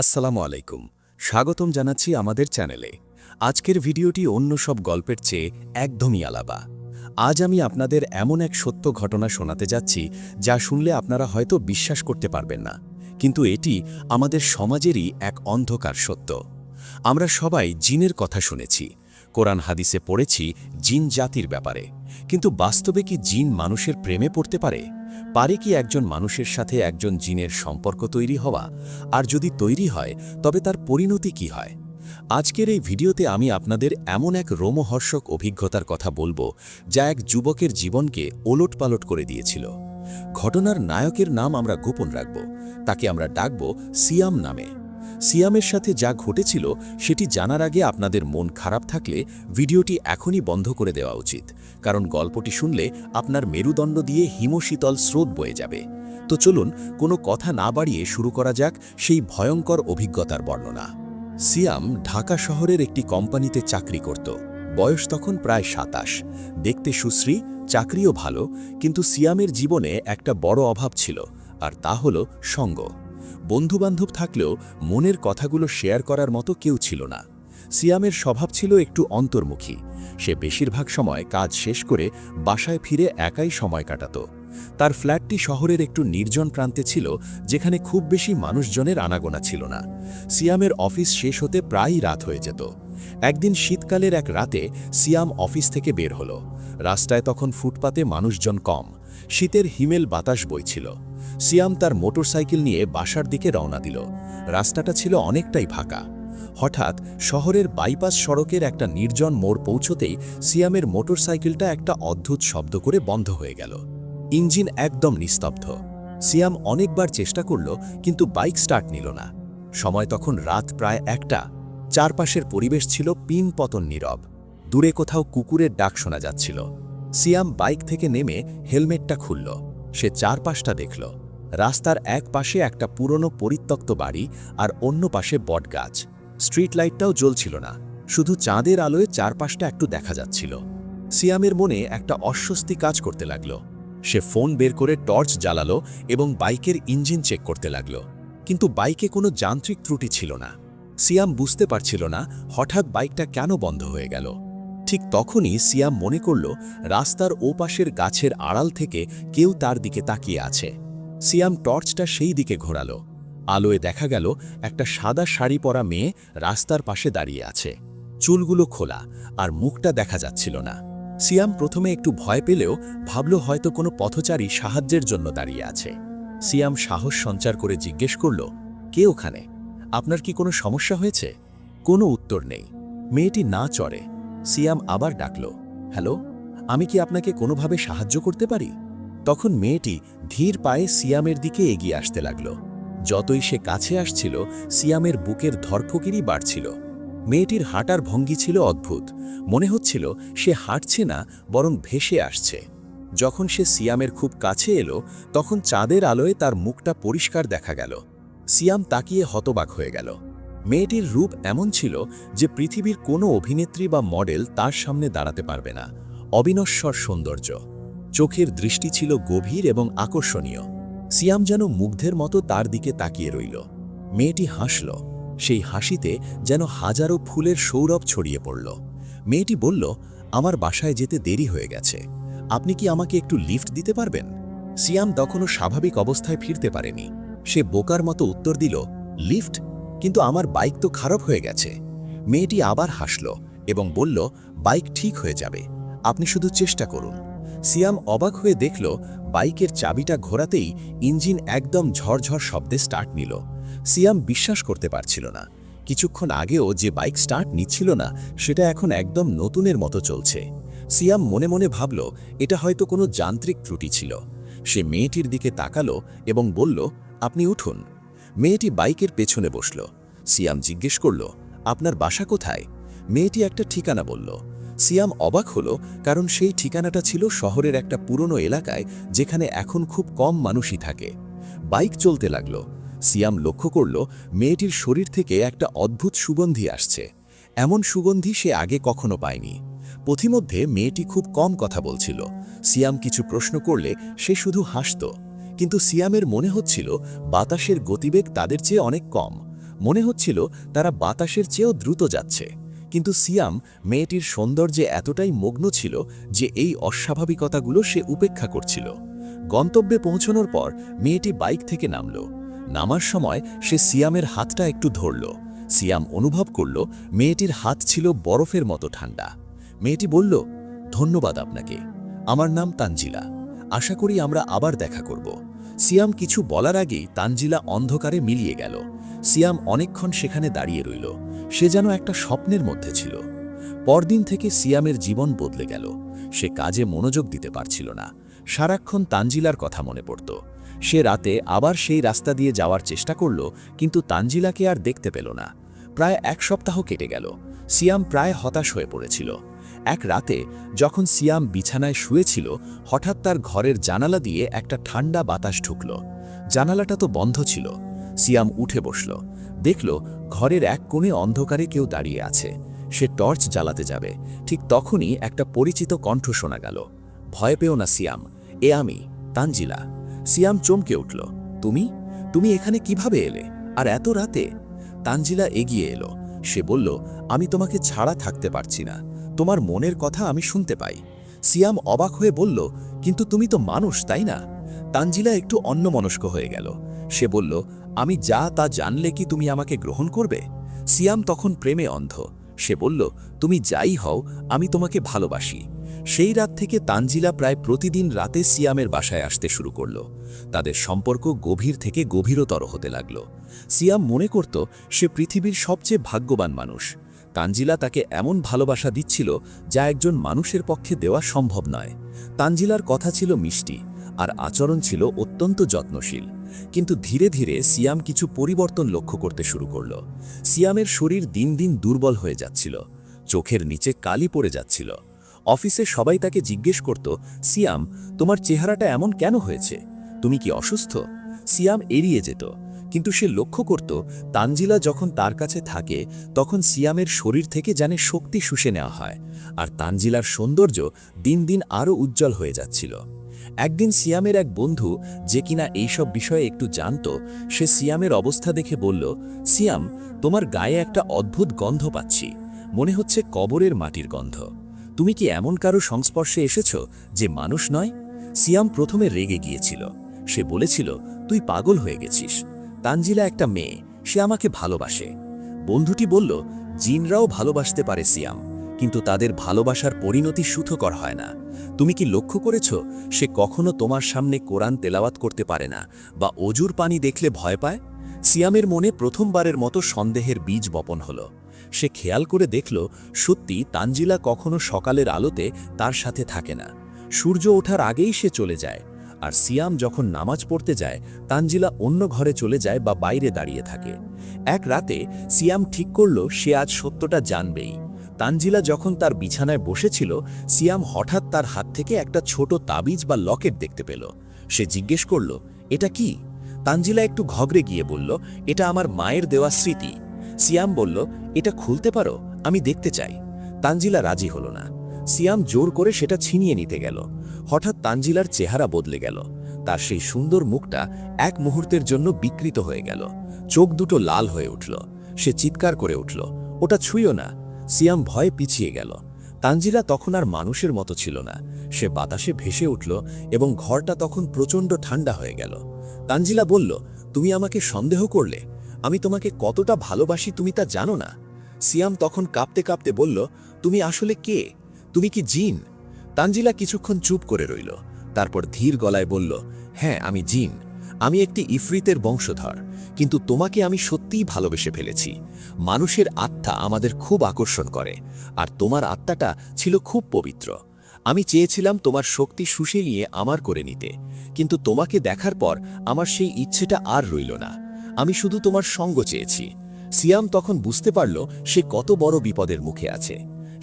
আসসালামু আলাইকুম। স্বাগতম জানাচ্ছি আমাদের চ্যানেলে। আজকের ভিডিওটি অন্য সব গল্পের চেয়ে একদমই আলাদা। আজ আমি আপনাদের এমন এক সত্য ঘটনা শোনাতে যাচ্ছি যা শুনলে আপনারা হয়তো বিশ্বাস করতে পারবেন না, কিন্তু এটি আমাদের সমাজেরই এক অন্ধকার সত্য। আমরা সবাই জিনের কথা শুনেছি, কোরআন হাদিসে পড়েছি জিন জাতির ব্যাপারে, কিন্তু বাস্তবে কি জিন মানুষের প্রেমে পড়তে পারে? পারে কি একজন মানুষের সাথে একজন জিনের সম্পর্ক তৈরি হওয়া? আর যদি তৈরি হয় তবে তার পরিণতি কি হয়? আজকের এই ভিডিওতে আমি আপনাদের এমন এক রোমহর্ষক অভিজ্ঞতার কথা বলবো যা এক যুবকের জীবনকে ওলটপালট করে দিয়েছিল। ঘটনার নায়কের নাম আমরা গোপন রাখব, তাকে আমরা ডাকব সিয়াম নামে। সিয়ামের সাথে যা ঘটেছিল সেটি জানার আগে আপনাদের মন খারাপ থাকলে ভিডিওটি এখনই বন্ধ করে দেওয়া উচিত, কারণ গল্পটি শুনলে আপনার মেরুদণ্ড দিয়ে হিমশীতল স্রোত বয়ে যাবে। তো চলুন কোনো কথা না বাড়িয়ে শুরু করা যাক সেই ভয়ঙ্কর অভিজ্ঞতার বর্ণনা। সিয়াম ঢাকা শহরের একটি কোম্পানিতে চাকরি করত। বয়স তখন প্রায় ২৭। দেখতে সুশ্রী, চাকরিও ভালো, কিন্তু সিয়ামের জীবনে একটা বড় অভাব ছিল, আর তা হল সঙ্গ। বন্ধুবান্ধব থাকলেও মনের কথাগুলো শেয়ার করার মতো কেউ ছিল না। সিয়ামের স্বভাব ছিল একটু অন্তর্মুখী। সে বেশিরভাগ সময় কাজ শেষ করে বাসায় ফিরে একাই সময় কাটাত। তার ফ্ল্যাটটি শহরের একটু নির্জন প্রান্তে ছিল, যেখানে খুব বেশি মানুষজনের আনাগোনা ছিল না। সিয়ামের অফিস শেষ হতে প্রায়ই রাত হয়ে যেত। একদিন শীতকালের এক রাতে সিয়াম অফিস থেকে বের হলো। রাস্তায় তখন ফুটপাতে মানুষজন কম, শীতের হিমেল বাতাস বইছিল। সিয়াম তার মোটরসাইকেল নিয়ে বাসার দিকে রওনা দিল। রাস্তাটা ছিল অনেকটাই ফাঁকা। হঠাৎ শহরের বাইপাস সড়কের একটা নির্জন মোড় পৌঁছতেই সিয়ামের মোটরসাইকেলটা একটা অদ্ভুত শব্দ করে বন্ধ হয়ে গেল। ইঞ্জিন একদম নিস্তব্ধ। সিয়াম অনেকবার চেষ্টা করল, কিন্তু বাইক স্টার্ট নিল না। সময় তখন রাত প্রায় ১টা। চারপাশের পরিবেশ ছিল পিনপতন নীরব। দূরে কোথাও কুকুরের ডাক শোনা যাচ্ছিল। সিয়াম বাইক থেকে নেমে হেলমেটটা খুলল। সে চারপাশটা দেখল। রাস্তার এক পাশে একটা পুরনো পরিত্যক্ত বাড়ি, আর অন্য পাশে বটগাছ। স্ট্রিট লাইটটাও জ্বলছিল না, শুধু চাঁদের আলোয় চারপাশটা একটু দেখা যাচ্ছিল। সিয়ামের মনে একটা অস্বস্তি কাজ করতে লাগল। সে ফোন বের করে টর্চ জ্বালালো এবং বাইকের ইঞ্জিন চেক করতে লাগল, কিন্তু বাইকে কোনো যান্ত্রিক ত্রুটি ছিল না। সিয়াম বুঝতে পারছিল না হঠাৎ বাইকটা কেন বন্ধ হয়ে গেল। ঠিক তখনই সিয়াম মনে করল রাস্তার ওপাশের গাছের আড়াল থেকে কেউ তার দিকে তাকিয়ে আছে। সিয়াম টর্চটা সেই দিকে ঘোরালো। আলোয় দেখা গেল একটা সাদা শাড়ি পরা মেয়ে রাস্তার পাশে দাঁড়িয়ে আছে। চুলগুলো খোলা, আর মুখটা দেখা যাচ্ছিল না। সিয়াম প্রথমে একটু ভয় পেলেও ভাবল হয়তো কোনো পথচারী সাহায্যের জন্য দাঁড়িয়ে আছে। সিয়াম সাহস সঞ্চার করে জিজ্ঞেস করল, কে ওখানে? আপনার কি কোনো সমস্যা হয়েছে? কোনো উত্তর নেই। মেয়েটি না চড়ে। সিয়াম আবার ডাকল, হ্যালো, আমি কি আপনাকে কোনোভাবে সাহায্য করতে পারি? তখন মেয়েটি ধীর পায়ে সিয়ামের দিকে এগিয়ে আসতে লাগল। যতই সে কাছে আসছিল, সিয়ামের বুকের ধরফকিরই বাড়ছিল। মেয়েটির হাঁটার ভঙ্গি ছিল অদ্ভুত। মনে হচ্ছিল সে হাঁটছে না, বরং ভেসে আসছে। যখন সে সিয়ামের খুব কাছে এলো, তখন চাঁদের আলোয় তার মুখটা পরিষ্কার দেখা গেল। সিয়াম তাকিয়ে হতবাক হয়ে গেল। মেয়েটির রূপ এমন ছিল যে পৃথিবীর কোনো অভিনেত্রী বা মডেল তার সামনে দাঁড়াতে পারবে না। অবিনশ্বর সৌন্দর্য। চোখের দৃষ্টি ছিল গভীর এবং আকর্ষণীয়। সিয়াম যেন মুগ্ধের মতো তার দিকে তাকিয়ে রইল। মেয়েটি হাসল। সেই হাসিতে যেন হাজারো ফুলের সৌরভ ছড়িয়ে পড়ল। মেয়েটি বলল, আমার বাসায় যেতে দেরি হয়ে গেছে, আপনি কি আমাকে একটু লিফট দিতে পারবেন? সিয়াম তখনও স্বাভাবিক অবস্থায় ফিরতে পারেনি। সে বোকার মতো উত্তর দিল, লিফট? কিন্তু আমার বাইক তো খারাপ হয়ে গেছে। মেয়েটি আবার হাসল এবং বলল, বাইক ঠিক হয়ে যাবে, আপনি শুধু চেষ্টা করুন। সিয়াম অবাক হয়ে দেখল বাইকের চাবিটা ঘোরাতেই ইঞ্জিন একদম ঝরঝর শব্দে স্টার্ট নিল। সিয়াম বিশ্বাস করতে পারছিল না। কিছুক্ষণ আগেও যে বাইক স্টার্ট নিচ্ছিল না, সেটা এখন একদম নতুনের মতো চলছে। সিয়াম মনে মনে ভাবল এটা হয়তো কোনো যান্ত্রিক ত্রুটি ছিল। সে মেয়েটির দিকে তাকালো এবং বলল, আপনি উঠুন। মেয়েটি বাইকের পেছনে বসল। সিয়াম জিজ্ঞেস করল, আপনার বাসা কোথায়? মেয়েটি একটা ঠিকানা বলল। সিয়াম অবাক হলো, কারণ সেই ঠিকানাটা ছিল শহরের একটা পুরনো এলাকায়, যেখানে এখন খুব কম মানুষই থাকে। বাইক চলতে লাগল। সিয়াম লক্ষ্য করল মেয়েটির শরীর থেকে একটা অদ্ভুত সুগন্ধি আসছে। এমন সুগন্ধি সে আগে কখনো পায়নি। পথিমধ্যে মেয়েটি খুব কম কথা বলছিল। সিয়াম কিছু প্রশ্ন করলে সে শুধু হাসত। কিন্তু সিয়ামের মনে হচ্ছিল বাতাসের গতিবেগ তাদের চেয়ে অনেক কম। মনে হচ্ছিল তারা বাতাসের চেয়েও দ্রুত যাচ্ছে, কিন্তু সিয়াম মেয়েটির সৌন্দর্যে এতটাই মগ্ন ছিল যে এই অস্বাভাবিকতাগুলো সে উপেক্ষা করছিল। গন্তব্যে পৌঁছানোর পর মেয়েটি বাইক থেকে নামল। নামার সময় সে সিয়ামের হাতটা একটু ধরল। সিয়াম অনুভব করল মেয়েটির হাত ছিল বরফের মতো ঠান্ডা। মেয়েটি বলল, ধন্যবাদ আপনাকে। আমার নাম তানজিলা। আশা করি আমরা আবার দেখা করব। সিয়াম কিছু বলার আগেই তানজিলা অন্ধকারে মিলিয়ে গেল। সিয়াম অনেকক্ষণ সেখানে দাঁড়িয়ে রইল। সে যেন একটা স্বপ্নের মধ্যে ছিল। পরদিন থেকে সিয়ামের জীবন বদলে গেল। সে কাজে মনোযোগ দিতে পারছিল না। সারাক্ষণ তানজিলার কথা মনে পড়ত। সে রাতে আবার সেই রাস্তা দিয়ে যাওয়ার চেষ্টা করল, কিন্তু তানজিলাকে আর দেখতে পেল না। প্রায় 1 সপ্তাহ কেটে গেল। সিয়াম প্রায় হতাশ হয়ে পড়েছিল। এক রাতে যখন সিয়াম বিছানায় শুয়েছিল, হঠাৎ তার ঘরের জানালা দিয়ে একটা ঠান্ডা বাতাস ঢুকল। জানালাটা তো বন্ধ ছিল। সিয়াম উঠে বসল। দেখল ঘরের এক কোণে অন্ধকারে কেউ দাঁড়িয়ে আছে। সে টর্চ জ্বালাতে যাবে, ঠিক তখনই একটা পরিচিত কণ্ঠ শোনা গেল। ভয় পেও না সিয়াম, এ আমি, তানজিলা। সিয়াম চমকে উঠল। তুমি তুমি এখানে কিভাবে এলে, আর এত রাতে? তানজিলা এগিয়ে এলো। সে বলল, আমি তোমাকে ছাড়া থাকতে পারছি না। তোমার মনের কথা আমি শুনতে পাই। সিয়াম অবাক হয়ে বলল, কিন্তু তুমি তো মানুষ, তাই না? তানজিলা একটু অন্যমনস্ক হয়ে গেল। সে বলল, আমি যা তা জানলে কি তুমি আমাকে গ্রহণ করবে? সিয়াম তখন প্রেমে অন্ধ। সে বলল, তুমি যাই হও, আমি তোমাকে ভালোবাসি। সেই রাত থেকে তানজিলা প্রায় প্রতিদিন রাতে সিয়ামের বাসায় আসতে শুরু করল। তাদের সম্পর্ক গভীর থেকে গভীরতর হতে লাগল। সিয়াম মনে করত সে পৃথিবীর সবচেয়ে ভাগ্যবান মানুষ। তানজিলা তাকে এমন ভালোবাসা দিচ্ছিল যা একজন মানুষের পক্ষে দেওয়া সম্ভব নয়। তানজিলার কথা ছিল মিষ্টি, আর আচরণ ছিল অত্যন্ত যত্নশীল। কিন্তু ধীরে ধীরে সিয়াম কিছু পরিবর্তন লক্ষ্য করতে শুরু করল। সিয়ামের শরীর দিন দিন দুর্বল হয়ে যাচ্ছিল। চোখের নিচে কালি পড়ে যাচ্ছিল। অফিসে সবাই তাকে জিজ্ঞেস করত, সিয়াম, তোমার চেহারাটা এমন কেন হয়েছে? তুমি কি অসুস্থ? সিয়াম এড়িয়ে যেত, কিন্তু সে লক্ষ্য করত তানজিলা যখন তার কাছে থাকে তখন সিয়ামের শরীর থেকে যেন শক্তি শুষে নেওয়া হয়, আর তানজিলার সৌন্দর্য দিন দিন আরও উজ্জ্বল হয়ে যাচ্ছিল। একদিন সিয়ামের এক বন্ধু, যে কিনা এইসব বিষয়ে একটু জানত, সে সিয়ামের অবস্থা দেখে বলল, সিয়াম, তোমার গায়ে একটা অদ্ভুত গন্ধ পাচ্ছি। মনে হচ্ছে কবরের মাটির গন্ধ। তুমি কি এমন কারো সংস্পর্শে এসেছ যে মানুষ নয়? সিয়াম প্রথমে রেগে গিয়েছিল। সে বলেছিল, তুই পাগল হয়ে গেছিস। তানজিলা একটা মেয়ে, সে আমাকে ভালোবাসে। বন্ধুটি বলল, জিনরাও ভালোবাসতে পারে সিয়াম, কিন্তু তাদের ভালোবাসার পরিণতি সুখকর হয় না। তুমি কি লক্ষ্য করেছ সে কখনো তোমার সামনে কোরআন তেলাওয়াত করতে পারে না, বা অজুর পানি দেখলে ভয় পায়? সিয়ামের মনে প্রথমবারের মতো সন্দেহের বীজ বপন হল। সে খেয়াল করে দেখল, সত্যি তানজিলা কখনো সকালের আলোতে তার সাথে থাকে না। সূর্য ওঠার আগেই সে চলে যায়। আর সিয়াম যখন নামাজ পড়তে যায়, তানজিলা অন্য ঘরে চলে যায় বা বাইরে দাঁড়িয়ে থাকে। এক রাতে সিয়াম ঠিক করল সে আজ সত্যটা জানবেই। তানজিলা যখন তার বিছানায় বসেছিল, সিয়াম হঠাৎ তার হাত থেকে একটা ছোট তাবিজ বা লকেট দেখতে পেল। সে জিজ্ঞেস করল, এটা কি? তানজিলা একটু ঘগড়ে গিয়ে বলল, এটা আমার মায়ের দেওয়া স্মৃতি। সিয়াম বলল, এটা খুলতে পারো, আমি দেখতে চাই। তানজিলা রাজি হল না। সিয়াম জোর করে সেটা ছিনিয়ে নিতে গেল। হঠাৎ তানজিলার চেহারা বদলে গেল। তার সেই সুন্দর মুখটা এক মুহূর্তের জন্য বিকৃত হয়ে গেল। চোখ দুটো লাল হয়ে উঠল। সে চিৎকার করে উঠল, ওটা ছুঁয়ো না। সিয়াম ভয়ে পিছিয়ে গেল। তানজিলা তখন আর মানুষের মতো ছিল না। সে বাতাসে ভেসে উঠল এবং ঘরটা তখন প্রচণ্ড ঠান্ডা হয়ে গেল। তানজিলা বলল, তুমি আমাকে সন্দেহ করলে? আমি তোমাকে কতটা ভালোবাসি তুমি তা জানো না? সিয়াম তখন কাঁপতে কাঁপতে বলল, তুমি আসলে কে? তুমি কি জিন? তানজিলা কিছুক্ষণ চুপ করে রইল। তারপর ধীর গলায় বলল, হ্যাঁ, আমি জিন। আমি একটি ইফরিতের বংশধর, কিন্তু তোমাকে আমি সত্যিই ভালোবেসে ফেলেছি। মানুষের আত্মা আমাদের খুব আকর্ষণ করে, আর তোমার আত্মাটা ছিল খুব পবিত্র। আমি চেয়েছিলাম তোমার শক্তি শুষে নিয়ে আমার করে নিতে, কিন্তু তোমাকে দেখার পর আমার সেই ইচ্ছেটা আর রইল না। আমি শুধু তোমার সঙ্গ চেয়েছি। সিয়াম তখন বুঝতে পারল সে কত বড় বিপদের মুখে আছে।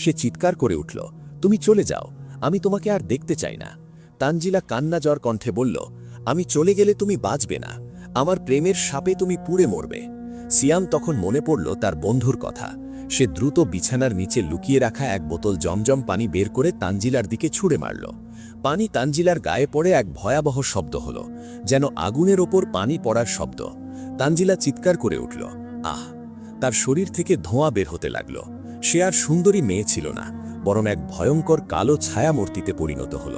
সে চিৎকার করে উঠল, তুমি চলে যাও, আমি তোমাকে আর দেখতে চাই না। তানজিলা কান্নাজর কণ্ঠে বলল, আমি চলে গেলে তুমি বাঁচবে না। আমার প্রেমের সাপে তুমি পুড়ে মরবে। সিয়াম তখন মনে পড়ল তার বন্ধুর কথা। সে দ্রুত বিছানার নিচে লুকিয়ে রাখা এক বোতল জমজম পানি বের করে তানজিলার দিকে ছুঁড়ে মারল। পানি তানজিলার গায়ে পড়ে এক ভয়াবহ শব্দ হল, যেন আগুনের ওপর পানি পড়ার শব্দ। তানজিলা চিৎকার করে উঠল। আহ, তার শরীর থেকে ধোঁয়া বের হতে লাগল। সে আর সুন্দরী মেয়ে ছিল না, বরং এক ভয়ঙ্কর কালো ছায়ামূর্তিতে পরিণত হল।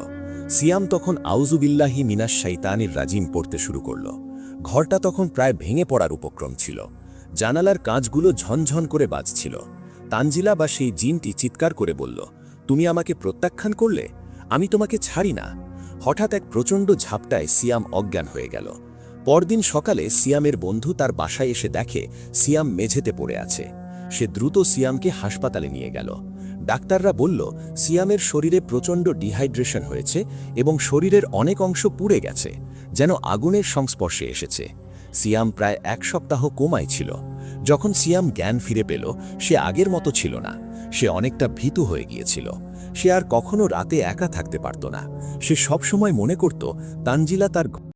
সিয়াম তখন আউজুবিল্লাহি মিনাশ শাইতানির রাজিম পড়তে শুরু করল। ঘরটা তখন প্রায় ভেঙে পড়ার উপক্রম ছিল। জানালার কাঁচগুলো ঝনঝন করে বাজছিল। তানজিলা বা সেই জিনটি চিৎকার করে বলল, তুমি আমাকে প্রত্যাখ্যান করলে, আমি তোমাকে ছাড়ি না। হঠাৎ এক প্রচণ্ড ঝাপটায় সিয়াম অজ্ঞান হয়ে গেল। পরদিন সকালে সিয়ামের বন্ধু তার বাসায় এসে দেখে সিয়াম মেঝেতে পড়ে আছে। সে দ্রুত সিয়ামকে হাসপাতালে নিয়ে গেল। ডাক্তাররা বলল, সিয়ামের শরীরে প্রচণ্ড ডিহাইড্রেশন হয়েছে এবং শরীরের অনেক অংশ পুড়ে গেছে, যেন আগুনের সংস্পর্শে এসেছে। সিয়াম প্রায় 1 সপ্তাহ কোমায় ছিল। যখন সিয়াম জ্ঞান ফিরে পেল, সে আগের মতো ছিল না। সে অনেকটা ভীতু হয়ে গিয়েছিল। সে আর কখনো রাতে একা থাকতে পারত না। সে সবসময় মনে করত তানজিলা তার